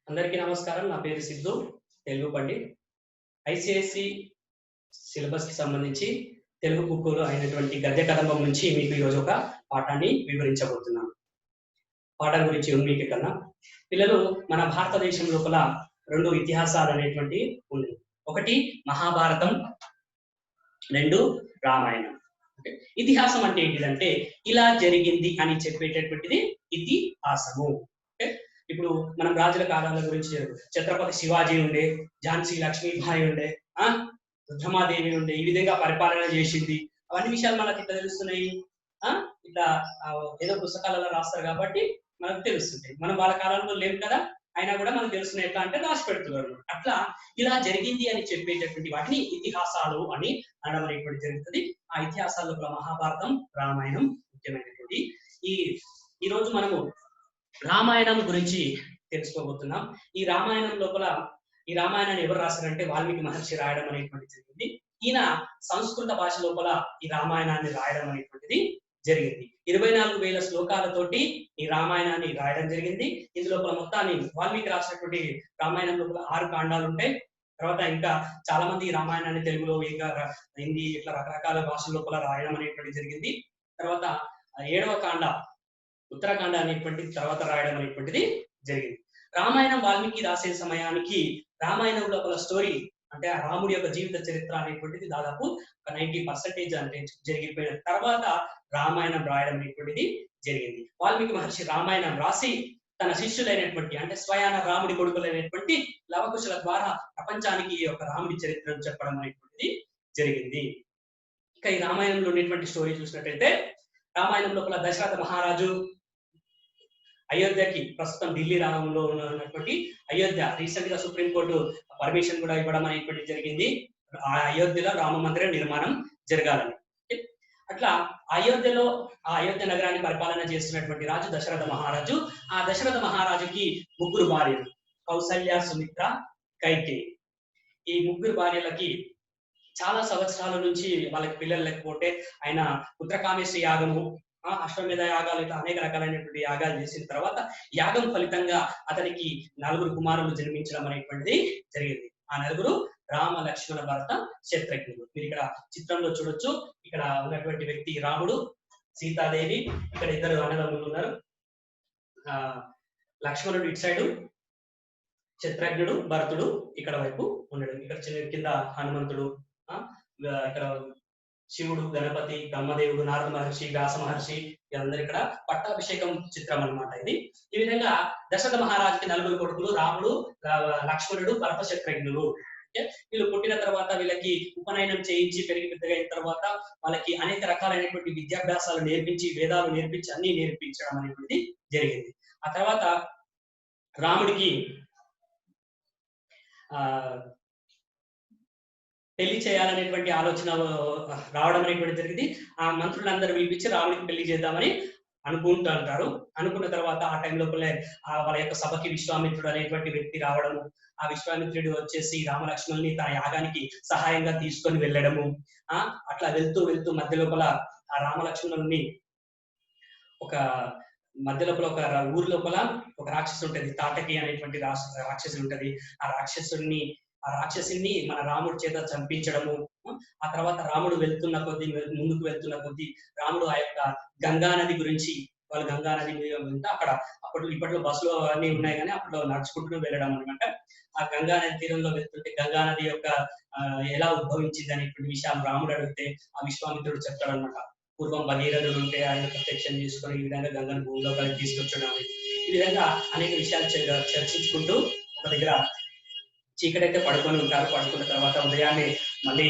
అందరికీ నమస్కారం. నా పేరు సిద్ధు, తెలుగు పండిట్. ఐసీఎస్ఈ సిలబస్ కి సంబంధించి తెలుగు బుక్కులు అయినటువంటి గద్య కదంబం నుంచి మీకు ఈరోజు ఒక పాఠాన్ని వివరించబోతున్నాను. పాఠం గురించి మీకన్నా పిల్లలు, మన భారతదేశం లోపల రెండు ఇతిహాసాలు అనేటువంటి ఉన్నాయి. ఒకటి మహాభారతం, రెండు రామాయణం. ఇతిహాసం అంటే ఏంటిదంటే ఇలా జరిగింది అని చెప్పేటటువంటిది ఇతిహాసము. ఇప్పుడు మనం రాజుల కాలాల గురించి ఛత్రపతి శివాజీ ఉండే, ఝాన్సీ లక్ష్మీబాయి ఉండే, రుద్రమాదేవి ఉండే, ఈ విధంగా పరిపాలన చేసింది. అవన్నీ విషయాలు మనకి ఇట్లా తెలుస్తున్నాయి. ఇట్లా ఏదో పుస్తకాలలో రాస్తారు కాబట్టి మనకు తెలుస్తుంటాయి. మనం వాళ్ళ కాలంలో లేవు కదా, అయినా కూడా మనకు తెలుస్తున్నాయి. ఎట్లా అంటే రాసి పెడుతున్నారు. అట్లా ఇలా జరిగింది అని చెప్పేటటువంటి వాటిని ఇతిహాసాలు అని అనడం అనేటువంటి జరుగుతుంది. ఆ ఇతిహాసాల్లో మహాభారతం, రామాయణం ముఖ్యమైనటువంటి. ఈ రోజు మనము రామాయణం గురించి తెలుసుకోబోతున్నాం. ఈ రామాయణం లోపల ఈ రామాయణాన్ని ఎవరు రాశారంటే వాల్మీకి మహర్షి రాయడం అనేటువంటి జరిగింది. ఈయన సంస్కృత భాష లోపల ఈ రామాయణాన్ని రాయడం అనేటువంటిది జరిగింది. 24,000 శ్లోకాలతోటి ఈ రామాయణాన్ని రాయడం జరిగింది. ఇందులో మొత్తాన్ని వాల్మీకి రాసినటువంటి రామాయణం లోపల 6 కాండాలు ఉంటాయి. తర్వాత ఇంకా చాలా మంది ఈ రామాయణాన్ని తెలుగులో, ఇంకా హిందీ, ఇట్లా రకరకాల భాషల లోపల రాయడం అనేటువంటి జరిగింది. తర్వాత 7వ కాండ ఉత్తరాఖండ అనేటువంటి తర్వాత రాయడం అనేటువంటిది జరిగింది. రామాయణం వాల్మీకి రాసే సమయానికి రామాయణం లోపల స్టోరీ అంటే ఆ రాముడి యొక్క జీవిత చరిత్ర అనేటువంటిది దాదాపు 90% అంటే జరిగిపోయిన తర్వాత రామాయణం రాయడం అనేటువంటిది జరిగింది. వాల్మీకి మహర్షి రామాయణం రాసి తన శిష్యులైనటువంటి అంటే స్వయాన రాముడి కొడుకులైనటువంటి లవకుశుల ద్వారా ప్రపంచానికి ఈ యొక్క రాముడి చరిత్రను చెప్పడం అనేటువంటిది జరిగింది. ఇక ఈ రామాయణంలో ఉన్నటువంటి స్టోరీ చూసినట్టయితే, రామాయణం లోపల దశరథ మహారాజు అయోధ్యకి, ప్రస్తుతం ఢిల్లీ రామంలో ఉన్నటువంటి అయోధ్య, రీసెంట్ గా సుప్రీంకోర్టు పర్మిషన్ కూడా ఇవ్వడం అనేటువంటి జరిగింది. ఆ అయోధ్యలో రామ మందిర నిర్మాణం జరగాలని. అట్లా అయోధ్య నగరాన్ని పరిపాలన చేస్తున్నటువంటి రాజు దశరథ మహారాజు. ఆ దశరథ మహారాజుకి 3 భార్యలు, కౌసల్య, సుమిత్ర, కైకేయి. ఈ 3 భార్యలకి చాలా సంవత్సరాల నుంచి వాళ్ళకి పిల్లలు లేకపోతే ఆయన పుత్రకామేశ్వరి యాగము, అశ్వమేధ యాగాలు, ఇట్లా అనేక రకాలైనటువంటి యాగాలు చేసిన తర్వాత యాగం ఫలితంగా అతనికి 4 కుమారులు జన్మించడం అనేటువంటిది జరిగింది. ఆ 4 రామ, లక్ష్మణ, భరత, శత్రుఘ్నుడు. మీరు ఇక్కడ చిత్రంలో చూడొచ్చు. ఇక్కడ ఉన్నటువంటి వ్యక్తి రాముడు, సీతాదేవి. ఇక్కడ 2 అన్నదమ్ములు ఉన్నారు. లక్ష్మణుడు ఇటు సైడు, శత్రుఘ్నుడు, భరతుడు ఇక్కడ వైపు ఉండడం. ఇక్కడ కింద హనుమంతుడు, ఇక్కడ శివుడు, గణపతి, బ్రహ్మదేవుడు, నారద మహర్షి, వ్యాస మహర్షి, వీళ్ళందరూ ఇక్కడ పట్టాభిషేకం చిత్రం అన్నమాట ఇది. ఈ విధంగా దశరథ మహారాజుకి 4 కొడుకులు, రాముడు, లక్ష్మణుడు, భరత, శత్రుఘ్నుడు. వీళ్ళు పుట్టిన తర్వాత వీళ్ళకి ఉపనయనం చేయించి పెరిగి పెద్దగా అయిన తర్వాత వాళ్ళకి అనేక రకాలైనటువంటి విద్యాభ్యాసాలు నేర్పించి, వేదాలు నేర్పించి, అన్ని నేర్పించడం అనేటువంటిది జరిగింది. ఆ తర్వాత రాముడికి పెళ్లి చేయాలనేటువంటి ఆలోచన రావడం అనేటువంటి జరిగింది. ఆ మంత్రులందరూ పిలిపించి రాముడికి పెళ్లి చేద్దామని అనుకుంటారు. అనుకున్న తర్వాత ఆ టైం లోపలే వాళ్ళ యొక్క సభకి విశ్వామిత్రుడు అనేటువంటి వ్యక్తి రావడము, ఆ విశ్వామిత్రుడు వచ్చేసి రామలక్ష్మణుల్ని తన యాగానికి సహాయంగా తీసుకొని వెళ్ళడము. అట్లా వెళ్తూ వెళ్తూ మధ్య లోపల ఆ రామలక్ష్మణుల్ని ఒక ఊరి లోపల ఒక రాక్షసు ఉంటది, తాటకి అనేటువంటి రాక్షసు ఉంటది. ఆ రాక్షసుని మన రాముడి చేత చంపించడము. ఆ తర్వాత రాముడు ముందుకు వెళ్తున్న కొద్దీ రాముడు ఆ యొక్క గంగా నది గురించి, వాళ్ళు గంగా నది మీద అక్కడ ఇప్పట్లో బస్సులో అన్ని ఉన్నాయి కానీ అప్పట్లో నడుచుకుంటూ వెళ్ళడం అనమాట. ఆ గంగా నది తీరంలో వెళ్తుంటే గంగా నది యొక్క ఎలా ఉద్భవించింది అనేటువంటి విషయాలు రాముడు అడిగితే ఆ విశ్వామిత్రుడు చెప్తాడు అనమాట. పూర్వం భగీరథుడు ఉంటే ఆయన ప్రత్యక్షం చేసుకొని ఈ విధంగా గంగను భూమిలో కలిసి తీసుకొచ్చడం. ఈ విధంగా అనేక విషయాలు చర్చించుకుంటూ ఒక దగ్గర చీకటైతే పడుకొని ఉంటారు. పడుకున్న తర్వాత ఉదయాన్నే మళ్ళీ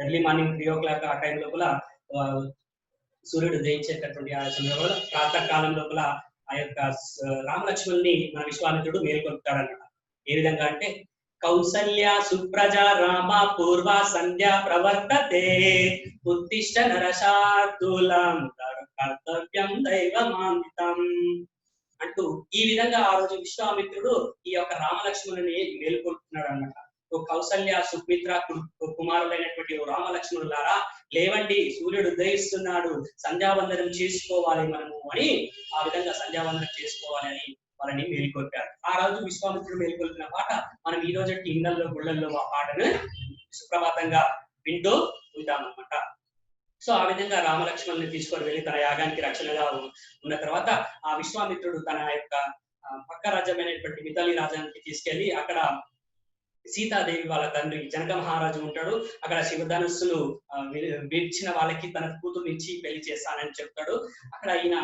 ఎర్లీ మార్నింగ్ 3 o'clock ఆ టైం లోపల సూర్యుడు ఉదయించేటటువంటి ఆ సమయంలో ప్రాతకాలం లోపల ఆ యొక్క రామలక్ష్మణుల్ని మన విశ్వామిత్రుడు మేల్కొల్పుతాడన్నమాట. ఏ విధంగా అంటే, కౌసల్య సుప్రజ రామ పూర్వ సంధ్యా ప్రవర్తతే ఉత్తిష్ట నరశార్దూలం కర్తవ్యం దైవమాన్వితం అంటూ ఈ విధంగా ఆ రోజు విశ్వామిత్రుడు ఈ యొక్క రామలక్ష్మణుని మేల్కొల్పుతున్నాడు అన్నమాట. కౌసల్య, సుమిత్ర కుమారులైనటువంటి రామలక్ష్మణులారా, లేవండి, సూర్యుడు ఉదయిస్తున్నాడు, సంధ్యావందనం చేసుకోవాలి మనము అని, ఆ విధంగా సంధ్యావందనం చేసుకోవాలి అని వాళ్ళని మేలుకొల్పారు. ఆ రోజు విశ్వామిత్రుడు మేలుకొల్పిన పాట మనం ఈ రోజు ఇళ్లలో గుళ్ళల్లో ఆ పాటను సుప్రభాతంగా వింటూ ఉంటామన్నమాట. సో ఆ విధంగా రామలక్ష్మణుని తీసుకొని వెళ్ళి తన యాగానికి రక్షణగా ఉన్న తర్వాత ఆ విశ్వామిత్రుడు తన యొక్క పక్క రాజ్యమైనటువంటి మిథాలి రాజ్యానికి తీసుకెళ్లి అక్కడ సీతాదేవి వాళ్ళ తండ్రి జనక మహారాజు ఉంటాడు. అక్కడ శివధనుస్సును విడిచిన వాళ్ళకి తన కూతురునిచ్చి పెళ్లి చేస్తానని చెప్తాడు. అక్కడ ఈయన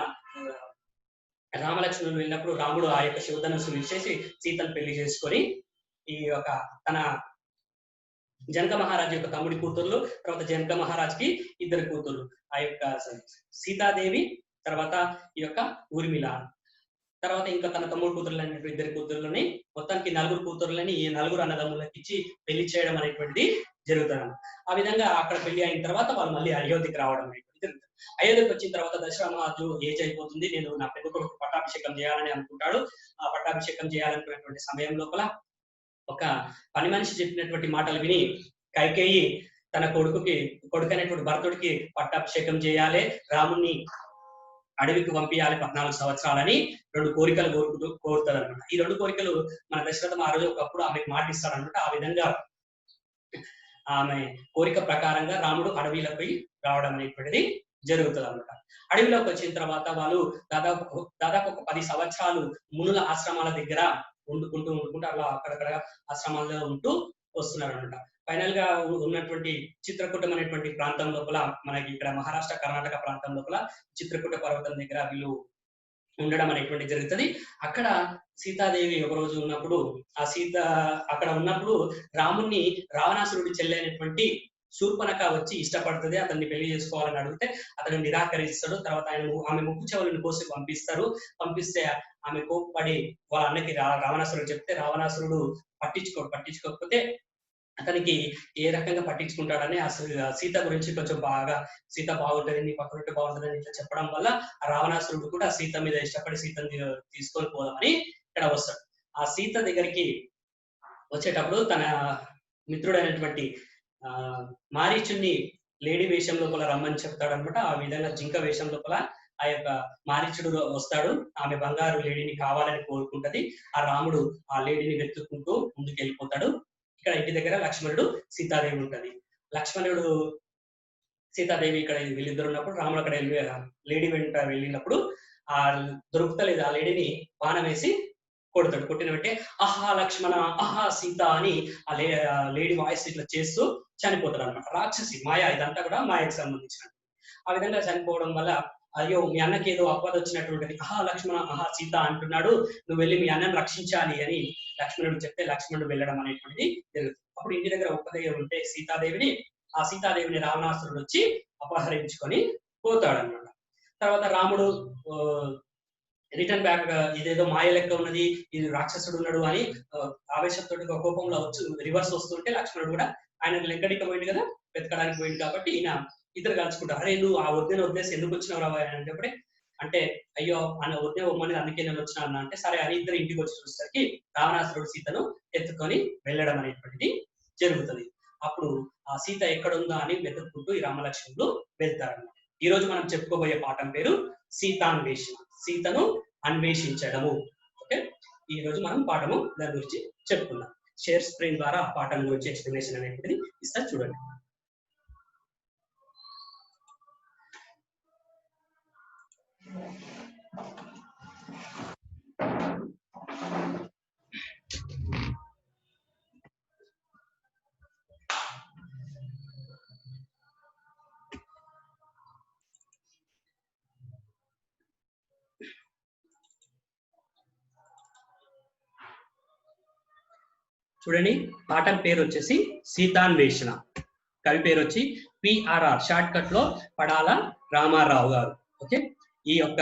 రామలక్ష్మణులు వెళ్ళినప్పుడు రాముడు ఆ యొక్క శివధనుస్సు విడిచేసి సీతను పెళ్లి చేసుకొని ఈ యొక్క తన జనక మహారాజు యొక్క తమ్ముడి కూతుర్లు, తర్వాత జనక మహారాజుకి ఇద్దరు కూతుర్లు, ఆ యొక్క సీతాదేవి, తర్వాత ఈ యొక్క ఊర్మిళ, తర్వాత ఇంకా తన తమ్ముడు కూతుర్లు అనేటువంటి ఇద్దరు కూతుర్లని, మొత్తానికి 4 కూతుర్లని ఈ 4 అన్నదమ్ములకి ఇచ్చి పెళ్లి చేయడం అనేటువంటిది జరుగుతుంది. ఆ విధంగా అక్కడ పెళ్లి అయిన తర్వాత వాళ్ళు మళ్ళీ అయోధ్యకి రావడం అనేటువంటి జరుగుతుంది. అయోధ్యకి వచ్చిన తర్వాత దశరథరాజు ఏజ్ అయిపోతుంది, నేను నా పెద్ద కొడుకు పట్టాభిషేకం చేయాలని అనుకుంటాడు. ఆ పట్టాభిషేకం చేయాలనుకున్నటువంటి సమయం లోపల ఒక పని మనిషి చెప్పినటువంటి మాటలు విని కైకేయి తన కొడుకైనటువంటి భరతుడికి పట్టాభిషేకం చేయాలి, రాముణ్ణి అడవికి పంపించాలి 14 సంవత్సరాలని 2 కోరికలు కోరుతారు అనమాట. ఈ 2 కోరికలు మన దశరథ మహారాజు ఒకప్పుడు ఆమెకు మాటిస్తాడు అనమాట. ఆ విధంగా ఆమె కోరిక ప్రకారంగా రాముడు అడవిలోకి రావడం అనేటువంటిది జరుగుతుంది అనమాట. అడవిలోకి వచ్చిన తర్వాత వాళ్ళు దాదాపు ఒక 10 సంవత్సరాలు మునుల ఆశ్రమాల దగ్గర ఉండుకుంటూ అలా అక్కడక్కడ ఆశ్రమాల్లో ఉంటూ వస్తున్నారు అనమాట. ఫైనల్ గా ఉన్నటువంటి చిత్రకూటం అనేటువంటి ప్రాంతం లోపల మనకి ఇక్కడ మహారాష్ట్ర కర్ణాటక ప్రాంతం లోపల చిత్రకూట పర్వతం దగ్గర వీళ్ళు ఉండడం అనేటువంటి జరుగుతుంది. అక్కడ సీతాదేవి ఒక రోజు ఉన్నప్పుడు అక్కడ ఉన్నప్పుడు రాముణ్ణి రావణాసురుడి చెల్లైనటువంటి శూర్పణఖ వచ్చి ఇష్టపడుతుంది, అతన్ని పెళ్లి చేసుకోవాలని అడిగితే అతను నిరాకరిస్తాడు. తర్వాత ఆమె ముక్కు చెవులను కోసి పంపిస్తే ఆమె కోప్పడి వాళ్ళ అన్నకి రావణాసురుడు చెప్తే రావణాసురుడు పట్టించుకోకపోతే అతనికి ఏ రకంగా పట్టించుకుంటాడని సీత గురించి కొంచెం బాగా సీత బాగుంటుంది, నీ పక్కన బాగుంటుంది ఇట్లా చెప్పడం వల్ల ఆ రావణాసురుడు కూడా సీత మీద ఇష్టపడి సీతని తీసుకొని పోదామని ఇక్కడ వస్తాడు. ఆ సీత దగ్గరికి వచ్చేటప్పుడు తన మిత్రుడైనటువంటి మారీచుని లేడీ వేషం లోపల రమ్మని చెప్తాడు అనమాట. ఆ విధంగా జింక వేషం లోపల ఆ యొక్క మారీచుడు వస్తాడు. ఆమె బంగారు లేడీని కావాలని కోరుకుంటది. ఆ రాముడు ఆ లేడీని వెతుక్కుంటూ ముందుకు వెళ్ళిపోతాడు. ఇక్కడ ఇంటి దగ్గర లక్ష్మణుడు సీతాదేవి ఉంటది. లక్ష్మణుడు సీతాదేవి ఇక్కడ వీళ్ళిద్దరు ఉన్నప్పుడు రాముడు అక్కడ లేడీ వెంట వెళ్ళినప్పుడు ఆ దొరుకుతలేదు ఆ లేడీని బాణం వేసి కొడతాడు. కొట్టిన వెంటే ఆహా లక్ష్మణ ఆహా సీత అని ఆ లేడీ వాయిస్ ఇట్లా చేస్తూ చనిపోతాడు అనమాట. రాక్షసి మాయ, ఇదంతా కూడా మాయకు సంబంధించినట్టు. ఆ విధంగా చనిపోవడం వల్ల అయ్యో మీ అన్నకి ఏదో ఆపద వచ్చినటువంటిది, ఆహా లక్ష్మణ ఆహా సీత అంటున్నాడు, నువ్వు వెళ్ళి మీ అన్నను రక్షించాలి అని లక్ష్మణుడు చెప్తే లక్ష్మణుడు వెళ్ళడం అనేటువంటిది జరుగుతుంది. అప్పుడు ఇంటి దగ్గర ఒక్కదే ఉంటే ఆ సీతాదేవిని రావణాసురుడు వచ్చి అపహరించుకొని పోతాడనమాట. తర్వాత రాముడు రిటర్న్ బ్యాక్ ఇదేదో మాయ లెక్క ఉన్నది, ఇది రాక్షసుడు ఉన్నాడు అని ఆవేశంతో కోపంలో వచ్చి రివర్స్ వస్తుంటే లక్ష్మణుడు కూడా ఆయన లెక్కడికి పోయింది కదా, వెతకడానికి పోయింది కాబట్టి ఈయన ఇద్దరు కలుసుకుంటారు. అరే నువ్వు ఆ వద్దని వదిలేసి ఎందుకు వచ్చినావు రావా అని చెప్పడే అంటే అయ్యో అన్న వద్దే ఒమ్మని అందుకే నేను వచ్చినా అన్న అంటే సరే అని ఇద్దరు ఇంటికి వచ్చి చూసేసరికి రావణాసురుడు సీతను ఎత్తుకొని వెళ్ళడం అనేటువంటిది జరుగుతుంది. అప్పుడు ఆ సీత ఎక్కడుందా అని వెతుక్కుంటూ ఈ రామలక్ష్మణులు వెళ్తారన్నమాట. ఈ రోజు మనం చెప్పుకోబోయే పాఠం పేరు సీతాన్వేషణ, సీతను అన్వేషించడము. ఓకే, ఈ రోజు మనం పాఠము దాని గురించి చెప్పుకుందాం. షేర్ స్క్రీన్ ద్వారా ఆ పాఠం గురించి ఎక్స్ప్లెనేషన్ అనేటువంటిది ఇస్తా చూడండి. చూడండి, పాఠం పేరు వచ్చేసి సీతాన్వేషణ. కవి పేరు వచ్చి పిఆర్ఆర్, షార్ట్ కట్ లో పడాల రామారావు గారు. ఓకే, ఈ యొక్క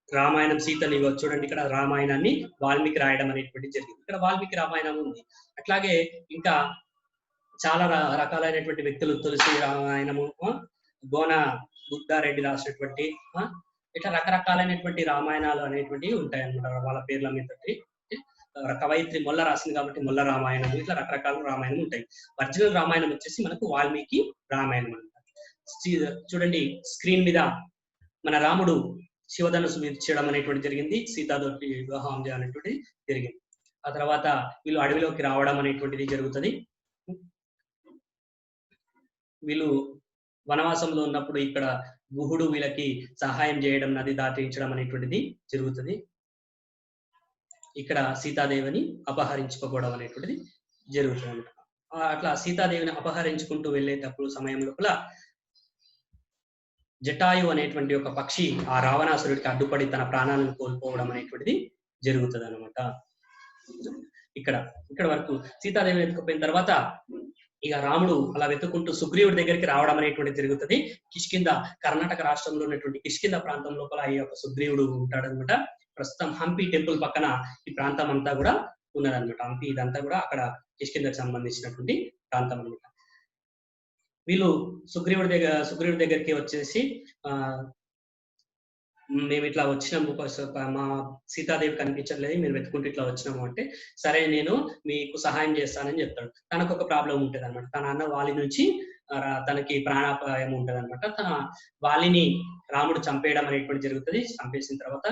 రామాయణం సీతని చూడండి, ఇక్కడ రామాయణాన్ని వాల్మీకి రాయడం అనేటువంటి జరిగింది. ఇక్కడ వాల్మీకి రామాయణం ఉంది. అట్లాగే ఇంకా చాలా రకాలైనటువంటి వ్యక్తులు తులసి రామాయణము, గోన బుద్ధారెడ్డి రాసినటువంటి ఇట్లా రకరకాలైనటువంటి రామాయణాలు అనేటువంటివి ఉంటాయి అన్నమాట. వాళ్ళ పేర్ల మీద కవయిత్రి మొల్ల రాసింది కాబట్టి మొల్ల రామాయణం, ఇట్లా రకరకాల రామాయణం ఉంటాయి. ఒరిజినల్ రామాయణం వచ్చేసి మనకు వాల్మీకి రామాయణం అంటారు. చూడండి స్క్రీన్ మీద మన రాముడు శివధనుసు విచ్చడం అనేటువంటి జరిగింది. సీతాతోటి వివాహం అనేటువంటిది జరిగింది. ఆ తర్వాత వీళ్ళు అడవిలోకి రావడం అనేటువంటిది జరుగుతుంది. వీళ్ళు వనవాసంలో ఉన్నప్పుడు ఇక్కడ గుహుడు వీళ్ళకి సహాయం చేయడం, నది దాటించడం అనేటువంటిది జరుగుతుంది. ఇక్కడ సీతాదేవిని అపహరించుకోవడం అనేటువంటిది జరుగుతుంది. అట్లా సీతాదేవిని అపహరించుకుంటూ వెళ్ళేటప్పుడు సమయం లోపల జటాయు అనేటువంటి ఒక పక్షి ఆ రావణాసురుడికి అడ్డుపడి తన ప్రాణాలను కోల్పోవడం అనేటువంటిది జరుగుతుంది అనమాట. ఇక్కడ వరకు సీతాదేవిని వెతుకుపోయిన తర్వాత ఇక రాముడు అలా వెతుక్కుంటూ సుగ్రీవుడి దగ్గరికి రావడం అనేటువంటిది జరుగుతుంది. కిష్కింద, కర్ణాటక రాష్ట్రంలో ఉన్నటువంటి కిష్కింద ప్రాంతం లోపల ఈ యొక్క సుగ్రీవుడు ఉంటాడనమాట. ప్రస్తుతం హంపి టెంపుల్ పక్కన ఈ ప్రాంతం అంతా కూడా ఉన్నదనమాట. హంపి ఇదంతా కూడా అక్కడ కిష్కిందకు సంబంధించినటువంటి ప్రాంతం అనమాట. వీళ్ళు సుగ్రీవుడి దగ్గరికి వచ్చేసి మేము ఇట్లా వచ్చినాము, మా సీతాదేవి కనిపించలేదు, మీరు వెతుకుంటూ ఇట్లా వచ్చినాము అంటే, సరే నేను మీకు సహాయం చేస్తానని చెప్తాడు. తనకు ఒక ప్రాబ్లం ఉంటుంది అనమాట. తన అన్న వాలి నుంచి తనకి ప్రాణాపాయం ఉంటుంది అనమాట. తన వాలిని రాముడు చంపేయడం అనేటువంటి జరుగుతుంది. చంపేసిన తర్వాత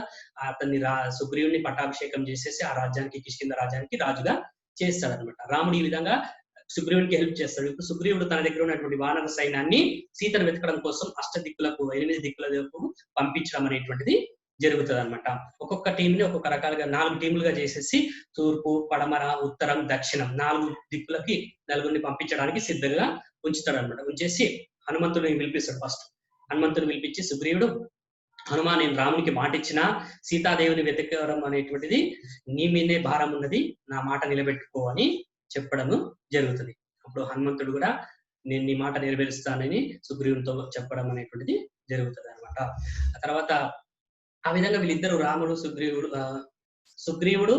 అతన్ని సుగ్రీవుని పట్టాభిషేకం చేసేసి ఆ రాజ్యానికి, కిష్కింద రాజ్యానికి రాజుగా చేస్తాడు అనమాట. రాముడు ఈ విధంగా సుగ్రీవునికి హెల్ప్ చేస్తాడు. ఇప్పుడు సుగ్రీవుడు తన దగ్గర ఉన్నటువంటి వానర సైన్యాన్ని సీతను వెతకడం కోసం 8 దిక్కులకు పంపించడం అనేటువంటిది జరుగుతుంది అనమాట. ఒక్కొక్క టీంని ఒక్కొక్క రకాలుగా 4 టీములుగా చేసేసి తూర్పు, పడమర, ఉత్తరం, దక్షిణం 4 దిక్కులకి నలుగురిని పంపించడానికి సిద్ధంగా ఉంచుతాడు అనమాట. ఉంచేసి హనుమంతుడిని పిలిపిస్తాడు. ఫస్ట్ హనుమంతుడిని పిలిపించి, సుగ్రీవుడు, హనుమా, నేను రామునికి మాట ఇచ్చిన సీతాదేవిని వెతకడం అనేటువంటిది నీ మీదే భారం ఉన్నది, నా మాట నిలబెట్టుకో అని చెప్పడము జరుగుతుంది. అప్పుడు హనుమంతుడు కూడా నేను నీ మాట నెరవేరుస్తానని సుగ్రీవునితో చెప్పడం అనేటువంటిది జరుగుతుంది అనమాట. ఆ తర్వాత ఆ విధంగా వీళ్ళిద్దరు రాముడు, సుగ్రీవుడు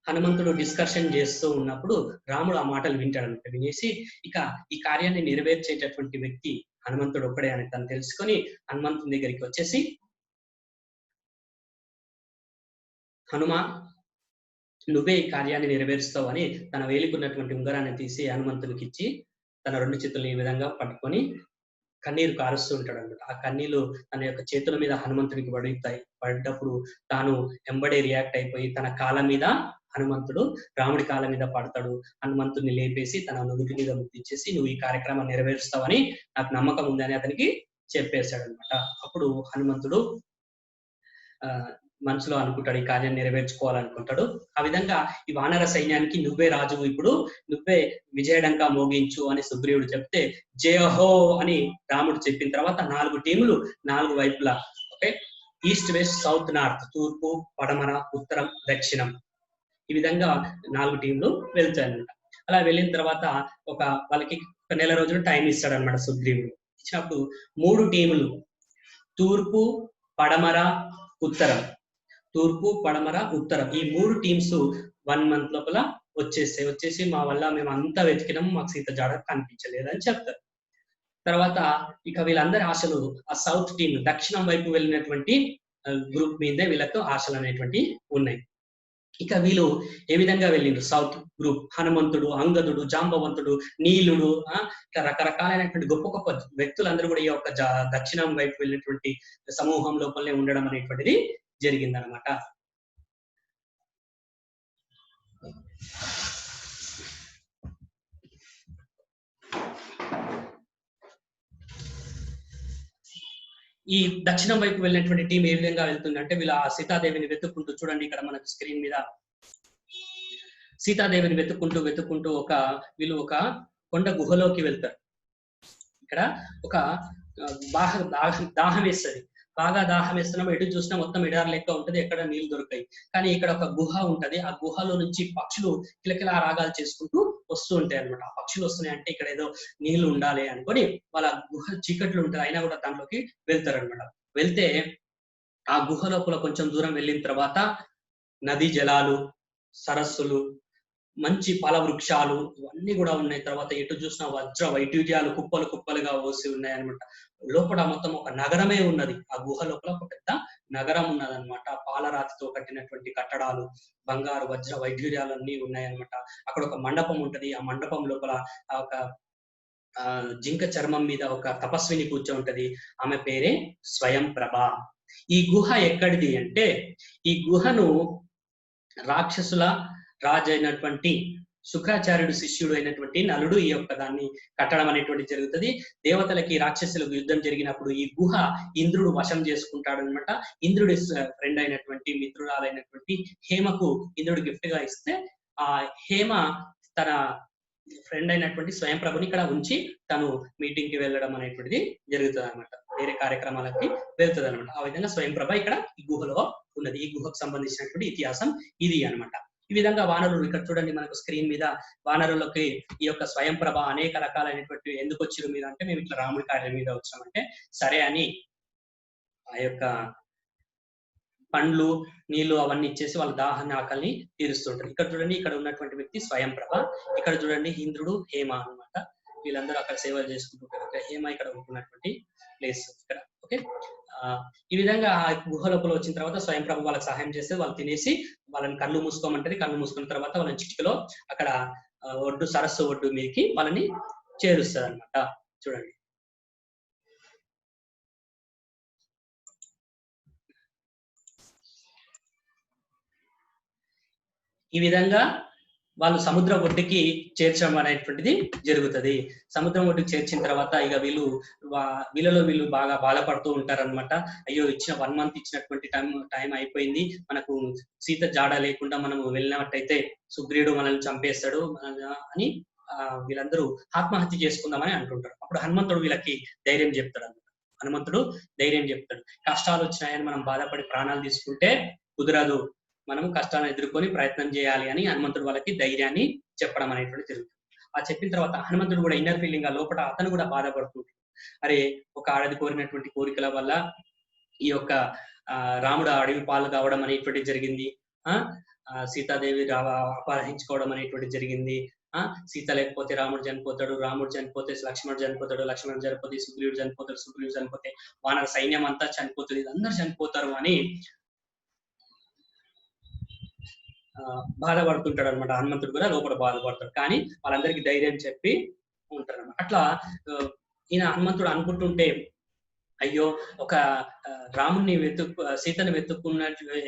హనుమంతుడు డిస్కషన్ చేస్తూ ఉన్నప్పుడు రాముడు ఆ మాటలు వింటాడనమాట. వినేసి ఇక ఈ కార్యాన్ని నెరవేర్చేటటువంటి వ్యక్తి హనుమంతుడు ఒక్కడే అని తను తెలుసుకొని హనుమంతుని దగ్గరికి వచ్చేసి, హనుమా, నువ్వే ఈ కార్యాన్ని నెరవేరుస్తావు అని తన వేలికున్నటువంటి ఉంగరాన్ని తీసి హనుమంతునికి ఇచ్చి తన 2 చేతులను ఈ విధంగా పట్టుకొని కన్నీరు కారుస్తూ ఉంటాడు అనమాట. ఆ కన్నీళ్లు తన యొక్క చేతుల మీద హనుమంతుడికి పడ్డప్పుడు తాను ఎంబడే రియాక్ట్ అయిపోయి తన కాళ్ళ మీద హనుమంతుడు రాముడి కాళ్ళ మీద పడతాడు. హనుమంతుడిని లేపేసి తన నుదుటి మీద ముద్దిచ్చేసి, నువ్వు ఈ కార్యక్రమాన్ని నెరవేరుస్తావని నాకు నమ్మకం ఉందని అతనికి చెప్పేశాడు అనమాట. అప్పుడు హనుమంతుడు మనసులో అనుకుంటాడు, ఈ కార్యాన్ని నెరవేర్చుకోవాలనుకుంటాడు. ఆ విధంగా ఈ వానర సైన్యానికి నువ్వే రాజు, ఇప్పుడు నువ్వే విజయడంకా మోగించు అని సుగ్రీవుడు చెప్తే, జయహో అని రాముడు చెప్పిన తర్వాత 4 టీములు 4 వైపులా, okay, east, west, south, north, తూర్పు, పడమర, ఉత్తరం, దక్షిణం, ఈ విధంగా 4 టీంలు వెళ్తాయన్నమాట. అలా వెళ్ళిన తర్వాత వాళ్ళకి 1 నెల రోజులు టైం ఇస్తాడు అనమాట సుగ్రీవుడు. ఇచ్చినప్పుడు 3 టీములు తూర్పు, పడమర, ఉత్తరం, తూర్పు, పడమర, ఉత్తరం, ఈ 3 టీమ్స్ 1 మంత్ లోపల వచ్చేసి మా వల్ల మేము అంతా వెతికినాము, మాకు సీత జాడ కనిపించలేదు అని చెప్తారు. తర్వాత ఇక వీళ్ళందరి ఆశలు ఆ సౌత్ టీమ్, దక్షిణం వైపు వెళ్ళినటువంటి గ్రూప్ మీదే వీళ్ళకు ఆశలు అనేటువంటి ఉన్నాయి. ఇక వీళ్ళు ఏ విధంగా వెళ్ళిండ్రు? సౌత్ గ్రూప్ హనుమంతుడు, అంగదుడు, జాంబవంతుడు, నీలుడు, ఇట్లా రకరకాలైనటువంటి గొప్ప గొప్ప వ్యక్తులందరూ కూడా ఈ యొక్క దక్షిణం వైపు వెళ్ళినటువంటి సమూహం లోపలనే ఉండడం అనేటువంటిది జరిగిందనమాట. ఈ దక్షిణం వైపు వెళ్ళినటువంటి టీం ఏ విధంగా వెళ్తుందంటే, వీళ్ళ సీతాదేవిని వెతుక్కుంటూ, చూడండి ఇక్కడ మనకు స్క్రీన్ మీద సీతాదేవిని వెతుక్కుంటూ వీళ్ళు ఒక కొండ గుహలోకి వెళ్తారు. ఇక్కడ ఒక దాహం వేస్తుంది, బాగా దాహం వేస్తున్నాం, ఎటు చూసినా మొత్తం ఎడారి లెక్క ఉంటది, ఎక్కడ నీళ్లు దొరకాయి. కానీ ఇక్కడ ఒక గుహ ఉంటది, ఆ గుహలో నుంచి పక్షులు కిలకిలా రాగాలు చేసుకుంటూ వస్తూ ఉంటాయి అనమాట. ఆ పక్షులు వస్తున్నాయి అంటే ఇక్కడ ఏదో నీళ్లు ఉండాలి అనుకొని వాళ్ళ గుహ చీకట్లు ఉంటుంది, అయినా కూడా దాంట్లోకి వెళ్తారు అనమాట. వెళ్తే ఆ గుహ లోపల కొంచెం దూరం వెళ్ళిన తర్వాత నదీ జలాలు, సరస్సులు, మంచి ఫల వృక్షాలు ఇవన్నీ కూడా ఉన్నాయి. తర్వాత ఎటు చూసినా వజ్ర వైడూర్యాలు కుప్పలు కుప్పలుగా పోసి ఉన్నాయి అనమాట. లోపల మొత్తం ఒక నగరమే ఉన్నది. ఆ గుహ లోపల ఒక పెద్ద నగరం ఉన్నదనమాట. పాలరాతితో కట్టినటువంటి కట్టడాలు, బంగారు వజ్ర వైడూర్యాలు అన్ని ఉన్నాయన్నమాట. అక్కడ ఒక మండపం ఉంటది. ఆ మండపం లోపల ఒక జింక చర్మం మీద ఒక తపస్విని కూర్చో ఉంటది. ఆమె పేరే స్వయం ప్రభ. ఈ గుహ ఎక్కడిది అంటే ఈ గుహను రాక్షసుల రాజు అయినటువంటి శుక్రాచార్యుడు శిష్యుడు అయినటువంటి నలుడు ఈ యొక్క దాన్ని కట్టడం అనేటువంటి జరుగుతుంది. దేవతలకి రాక్షసులకు యుద్ధం జరిగినప్పుడు ఈ గుహ ఇంద్రుడు వశం చేసుకుంటాడు అనమాట. ఇంద్రుడి ఫ్రెండ్ అయినటువంటి మిత్రురాలైనటువంటి హేమకు ఇంద్రుడు గిఫ్ట్ గా ఇస్తే ఆ హేమ తన ఫ్రెండ్ అయినటువంటి స్వయం ప్రభుని ఇక్కడ ఉంచి తను మీటింగ్ కి వెళ్ళడం అనేటువంటిది జరుగుతుంది అనమాట. వేరే కార్యక్రమాలకి వెళ్తుంది అనమాట. ఆ విధంగా స్వయం ప్రభ ఇక్కడ ఈ గుహలో ఉన్నది. ఈ గుహకు సంబంధించినటువంటి ఇతిహాసం ఇది అనమాట. ఈ విధంగా వానరులు ఇక్కడ చూడండి, మనకు స్క్రీన్ మీద వానరులకి ఈ యొక్క స్వయం ప్రభ అనేక రకాలైనటువంటి ఎందుకు వచ్చిరు మీద అంటే మేము ఇట్లా రాముడి కార్యం మీద వచ్చామంటే సరే అని ఆ యొక్క పండ్లు నీళ్లు అవన్నీ ఇచ్చేసి వాళ్ళ దాహాన్ని ఆకలిని తీరుస్తుంటారు. ఇక్కడ చూడండి, ఇక్కడ ఉన్నటువంటి వ్యక్తి స్వయం ప్రభ, ఇక్కడ చూడండి ఇంద్రుడు హేమ అనమాట. వీళ్ళందరూ అక్కడ సేవలు చేసుకుంటుంటారు. హేమ ఇక్కడ ఉంటున్నటువంటి ప్లేస్ ఇక్కడ. ఓకే, ఈ విధంగా ఆ గుహ లోపల వచ్చిన తర్వాత స్వయం ప్రభ వాళ్ళకి సహాయం చేస్తే వాళ్ళు తినేసి వాళ్ళని కళ్ళు మూసుకోమంటది. కళ్ళు మూసుకున్న తర్వాత వాళ్ళని చిటికలో అక్కడ ఒడ్డు సరస్సు ఒడ్డు మీదకి వాళ్ళని చేరుస్తుంది అనమాట. చూడండి, ఈ విధంగా వాళ్ళు సముద్రం ఒడ్డుకి చేర్చడం అనేటువంటిది జరుగుతుంది. సముద్రం ఒడ్డుకి చేర్చిన తర్వాత ఇక వీళ్ళు బాగా బాధపడుతూ ఉంటారనమాట. అయ్యో, ఇచ్చిన 1 month ఇచ్చినటువంటి టైం అయిపోయింది, మనకు సీత జాడ లేకుండా మనం వెళ్ళినట్టయితే సుగ్రీవుడు మనల్ని చంపేస్తాడు అని వీళ్ళందరూ ఆత్మహత్య చేసుకుందామని అంటుంటారు. అప్పుడు హనుమంతుడు వీళ్ళకి ధైర్యం చెప్తాడు అనమాట. హనుమంతుడు ధైర్యం చెప్తాడు, కష్టాలు వచ్చినాయని మనం బాధపడి ప్రాణాలు తీసుకుంటే కుదరదు, మనం కష్టాలను ఎదుర్కొని ప్రయత్నం చేయాలి అని హనుమంతుడు వాళ్ళకి ధైర్యాన్ని చెప్పడం అనేటువంటి జరుగుతుంది. ఆ చెప్పిన తర్వాత హనుమంతుడు కూడా ఇన్నర్ ఫీలింగ్ గా లోపల అతను కూడా బాధపడుతుంటాడు. అరే, ఒక ఆడది కోరినటువంటి కోరికల వల్ల ఈ యొక్క రాముడు అడవి పాలు కావడం అనేటువంటి జరిగింది. సీతాదేవి అపహరించుకోవడం అనేటువంటి జరిగింది. సీత లేకపోతే రాముడు చనిపోతాడు, రాముడు చనిపోతే లక్ష్మణుడు చనిపోతాడు, లక్ష్మణుడు చనిపోతే సుగ్రీవుడు చనిపోతాడు, సుగ్రీవుడు చనిపోతే వానర సైన్యం అంతా చనిపోతుంది, అందరూ చనిపోతారు అని బాధపడుతుంటాడు అనమాట. హనుమంతుడు కూడా లోపల బాధపడతాడు, కానీ వాళ్ళందరికీ ధైర్యం చెప్పి ఉంటారు అనమాట. అట్లా ఈయన హనుమంతుడు అనుకుంటుంటే అయ్యో, ఒక రాముణ్ణి సీతను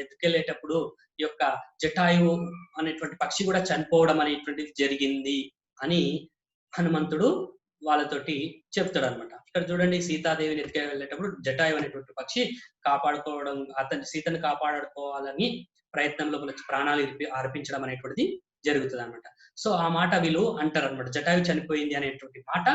ఎత్తుకెళ్లేటప్పుడు ఈ యొక్క జటాయువు అనేటువంటి పక్షి కూడా చనిపోవడం అనేటువంటిది జరిగింది అని హనుమంతుడు వాళ్ళతోటి చెప్తాడు అనమాట. ఇక్కడ చూడండి, సీతాదేవిని ఎత్తుకెళ్ళి వెళ్ళేటప్పుడు జటాయువు అనేటువంటి పక్షి కాపాడుకోవడం, సీతను కాపాడుకోవాలని ప్రయత్నంలో ప్రాణాలు అర్పించడం అనేటువంటిది జరుగుతుంది అనమాట. సో ఆ మాట వీళ్ళు అంటారు అనమాట. జటాయు చనిపోయింది అనేటువంటి మాట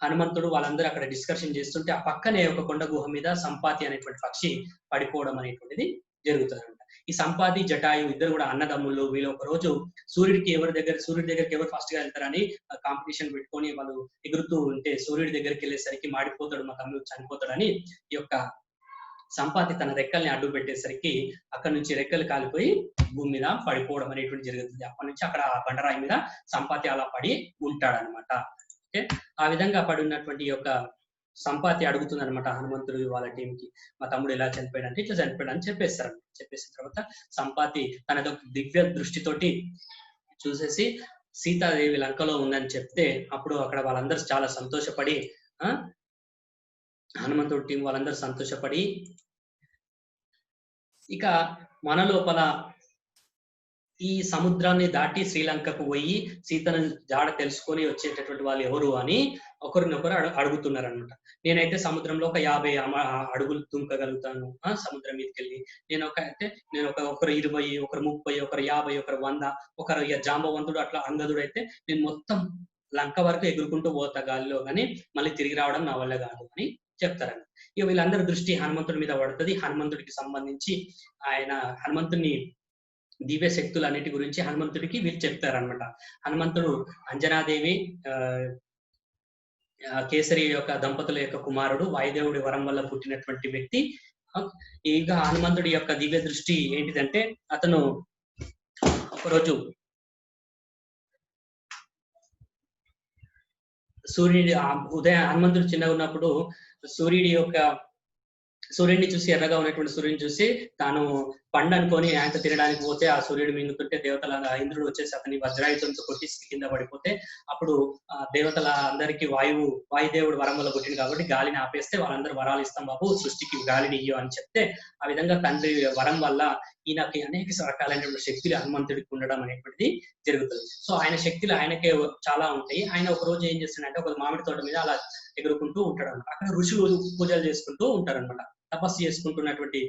హనుమంతుడు వాళ్ళందరూ అక్కడ డిస్కషన్ చేస్తుంటే ఆ పక్కనే ఒక కొండ గుహ మీద సంపాతి అనేటువంటి పక్షి పడిపోవడం అనేటువంటిది జరుగుతుంది అనమాట. ఈ సంపాతి జటాయు ఇద్దరు కూడా అన్నదమ్ములు. వీళ్ళు ఒక రోజు సూర్యుడి దగ్గరికి ఎవరు ఫస్ట్ గా వెళ్తారని కాంపిటీషన్ పెట్టుకొని వాళ్ళు ఎగురుతూ ఉంటే సూర్యుడి దగ్గరికి వెళ్ళేసరికి మాడిపోతాడు, మా తమ్ముడు చనిపోతాడని ఈ యొక్క సంపాతి తన రెక్కల్ని అడ్డు పెట్టేసరికి అక్కడ నుంచి రెక్కలు కాలిపోయి భూమి మీద పడిపోవడం అనేటువంటి జరుగుతుంది. అప్పటి నుంచి అక్కడ ఆ బండరాయి మీద సంపాతి అలా పడి ఉంటాడనమాట. ఓకే, ఆ విధంగా పడి ఉన్నటువంటి యొక్క సంపాతి అడుగుతుంది అనమాట హనుమంతుడు వాళ్ళ టీంకి, మా తమ్ముడు ఎలా చనిపోయాడు అంటే ఇట్లా చనిపోయాడు అని చెప్పేస్తారు. చెప్పేసిన తర్వాత సంపాతి తన దివ్య దృష్టితోటి చూసేసి సీతాదేవి లంకలో ఉందని చెప్తే అప్పుడు అక్కడ వాళ్ళందరూ చాలా సంతోషపడి హనుమంతుడి టీం వాళ్ళందరూ సంతోషపడి ఇక మన లోపల ఈ సముద్రాన్ని దాటి శ్రీలంకకు పోయి సీతను జాడ తెలుసుకొని వచ్చేటటువంటి వాళ్ళు ఎవరు అని ఒకరినొకరు అడుగుతున్నారు అనమాట. నేనైతే సముద్రంలో ఒక 50 అడుగులు దుంకగలుగుతాను సముద్రం మీదకి వెళ్ళి. నేను ఒకరు 20, ఒకరు 30, ఒకరు 50, ఒకరు 100, ఒకరు జాంబవంతుడు అట్లా అంగదుడు అయితే నేను మొత్తం లంక వరకు ఎగురుకుంటూ పోతా గాలిలో, కానీ మళ్ళీ తిరిగి రావడం నా వల్ల కాదు అని చెప్తారన్న. ఇక వీళ్ళందరి దృష్టి హనుమంతుడి మీద పడుతుంది. హనుమంతుడికి సంబంధించి హనుమంతుడిని దివ్య శక్తులు అన్నిటి గురించి హనుమంతుడికి వీళ్ళు చెప్తారనమాట. హనుమంతుడు అంజనాదేవి కేసరి యొక్క దంపతుల యొక్క కుమారుడు, వాయుదేవుడి వరం వల్ల పుట్టినటువంటి వ్యక్తి. ఇక హనుమంతుడి యొక్క దివ్య దృష్టి ఏంటిదంటే అతను ఒకరోజు హనుమంతుడు చిన్నగా ఉన్నప్పుడు సూర్యుడి యొక్క సూర్యుడిని చూసి, ఎర్రగా ఉన్నటువంటి సూర్యుడిని చూసి తాను పండు అనుకొని ఆయన తినడానికి పోతే ఆ సూర్యుడు మింగుతుంటే దేవతల ఇంద్రుడు వచ్చేసి అతని వజ్రాయుధంతో కొట్టి కింద పడిపోతే అప్పుడు దేవతల అందరికీ వాయుదేవుడు వరం వల్ల పుట్టింది కాబట్టి గాలిని ఆపేస్తే వాళ్ళందరూ వరాలు ఇస్తాం బాబు, సృష్టికి గాలిని ఇయ్యు అని చెప్తే ఆ విధంగా తండ్రి వరం వల్ల ఈయనకి అనేక రకాలైనటువంటి శక్తులు హనుమంతుడికి ఉండడం అనేటువంటిది జరుగుతుంది. సో ఆయన శక్తులు ఆయనకే చాలా ఉంటాయి. ఆయన ఒక రోజు ఏం చేస్తాడంటే ఒక మామిడి తోట మీద అలా ఎగురుకుంటూ ఉంటాడు అనమాట. అక్కడ ఋషులు పూజలు చేసుకుంటూ ఉంటారు అనమాట. తపస్సు చేసుకుంటున్నటువంటి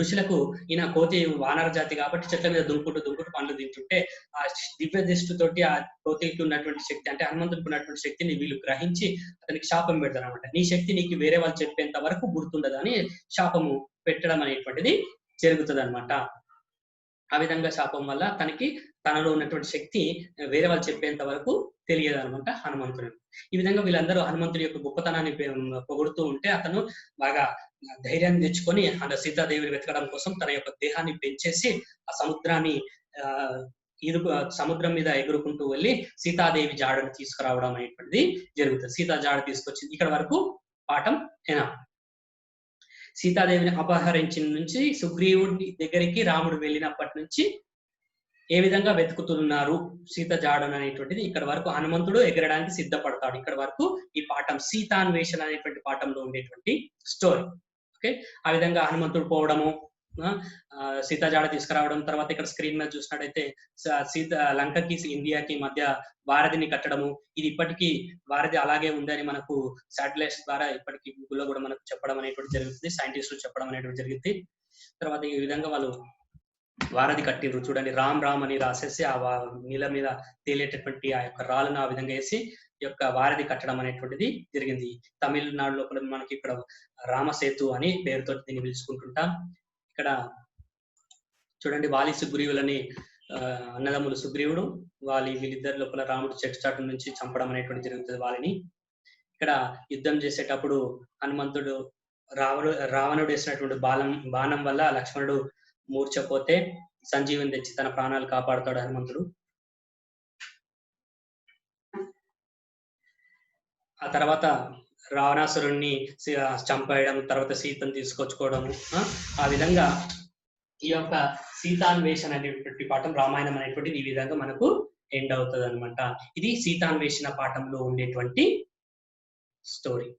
ఋషులకు ఈయన కోతి వానర జాతి కాబట్టి చెట్ల మీద దుంకుకుంటూ పండ్లు తింటుంటే ఆ దివ్య దృష్టితోటి ఆ కోతికి ఉన్నటువంటి శక్తి అంటే హనుమంతుడికి ఉన్నటువంటి శక్తిని వీళ్ళు గ్రహించి అతనికి శాపం పెడతారు అనమాట. నీ శక్తి నీకు వేరే వాళ్ళు చెప్పేంత వరకు గుర్తుండదు అని శాపము పెట్టడం అనేటువంటిది జరుగుతుంది అనమాట. ఆ విధంగా శాపం వల్ల తనలో ఉన్నటువంటి శక్తి వేరే వాళ్ళు చెప్పేంత వరకు తెలియదు అనమాట హనుమంతుడు. ఈ విధంగా వీళ్ళందరూ హనుమంతుడి యొక్క గొప్పతనాన్ని పొగుడుతూ ఉంటే అతను బాగా ధైర్యాన్ని తెచ్చుకొని సీతాదేవిని వెతకడం కోసం తన యొక్క దేహాన్ని పెంచేసి ఆ సముద్రం మీద ఎగురుకుంటూ వెళ్ళి సీతాదేవి జాడను తీసుకురావడం అనేటువంటిది జరుగుతుంది. సీతా జాడ తీసుకొచ్చింది. ఇక్కడ వరకు పాఠం ఏనా? సీతాదేవిని అపహరించిన నుంచి సుగ్రీవుడి దగ్గరికి రాముడు వెళ్ళినప్పటి నుంచి ఏ విధంగా వెతుకుతున్నారు సీత జాడను అనేటువంటిది ఇక్కడ వరకు హనుమంతుడు ఎగరడానికి సిద్ధపడతాడు. ఇక్కడ వరకు ఈ పాఠం సీతాన్వేషణ అనేటువంటి పాఠంలో ఉండేటువంటి స్టోరీ. ఓకే, ఆ విధంగా హనుమంతుడు పోవడము, సీతా జాడ తీసుకురావడం, తర్వాత ఇక్కడ స్క్రీన్ మీద చూసినట్టయితే లంకకి ఇండియాకి మధ్య వారధిని కట్టడము. ఇది ఇప్పటికీ వారధి అలాగే ఉందని మనకు శాటిలైట్స్ ద్వారా ఇప్పటికీ గూగుల్లో కూడా మనకు చెప్పడం అనేటువంటి జరుగుతుంది, సైంటిస్టులు చెప్పడం అనేటువంటి జరుగుతుంది. తర్వాత ఈ విధంగా వాళ్ళు వారధి కట్టిండ్రు. చూడండి, రామ్ రామ్ అని రాసేసి ఆ నీళ్ళ మీద తేలేటటువంటి ఆ యొక్క రాళ్ళను ఆ విధంగా వేసి ఈ యొక్క వారధి కట్టడం అనేటువంటిది జరిగింది. తమిళనాడు లోపల మనకి ఇక్కడ రామసేతు అని పేరుతో దీన్ని పిలుచుకుంటుంటాం. ఇక్కడ చూడండి, వాలి సుగ్రీవులని అన్నదమ్ములు సుగ్రీవుడు వీళ్ళిద్దరి లోపల రాముడు చెట్టు చాటు నుంచి చంపడం అనేటువంటి జరుగుతుంది వాలిని. ఇక్కడ యుద్ధం చేసేటప్పుడు హనుమంతుడు రావణుడు వేసినటువంటి బాణం వల్ల లక్ష్మణుడు మూర్చపోతే సంజీవిని తెచ్చి తన ప్రాణాలు కాపాడుతాడు హనుమంతుడు. ఆ తర్వాత రావణాసురుణ్ణి చంపేయడం, తర్వాత సీతను తీసుకొచ్చుకోవడము. ఆ విధంగా ఈ యొక్క సీతాన్వేషణ అనేటువంటి పాఠం రామాయణం అనేటువంటిది ఈ విధంగా మనకు ఎండ్ అవుతుంది అనమాట. ఇది సీతాన్వేషణ పాఠంలో ఉండేటువంటి స్టోరీ.